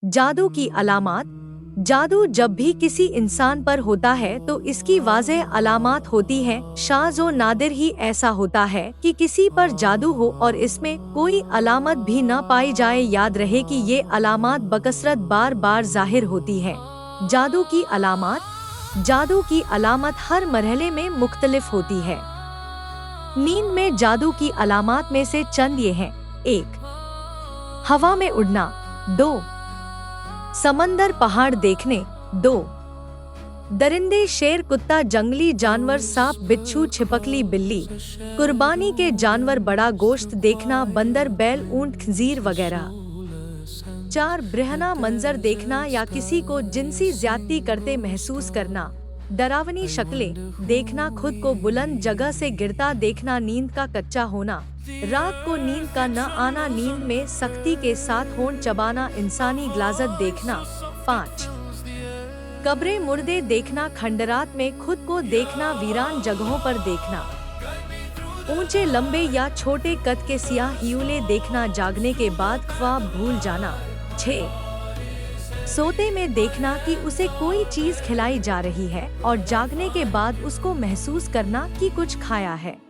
जादू की अलामात। जादू जब भी किसी इंसान पर होता है तो इसकी वाज़ेह अलामात होती हैं। शाज़ व नादिर ही ऐसा होता है कि किसी पर जादू हो और इसमें कोई अलामत भी न पाई जाए। याद रहे कि ये अलामात बकसरत बार बार जाहिर होती हैं। जादू की अलामात। जादू की अलामत हर मरहले में मुख्तलिफ होती है। नींद में जादू की अलामात में से चंद ये हैं। 1. हवा में उड़ना। 2. समंदर पहाड़ देखने। 2. दरिंदे शेर कुत्ता जंगली जानवर सांप बिच्छू छिपकली बिल्ली। कुर्बानी के जानवर बड़ा गोश्त देखना बंदर बैल ऊंट खंजीर वगैरह। 4. ब्रहना मंजर देखना या किसी को जिनसी ज्यादती करते महसूस करना। डरावनी शक्लें देखना खुद को बुलंद जगह से गिरता देखना। नींद का कच्चा होना। रात को नींद का न आना। नींद में सख्ती के साथ होंठ चबाना। इंसानी गिलाजत देखना। 5. कब्रें मुर्दे देखना। खंडरात में खुद को देखना। वीरान जगहों पर देखना। ऊंचे लंबे या छोटे कद के सियाह हियूले देखना। जागने के बाद ख्वाब भूल जाना। 6. सोते में देखना कि उसे कोई चीज खिलाई जा रही है और जागने के बाद उसको महसूस करना कि कुछ खाया है।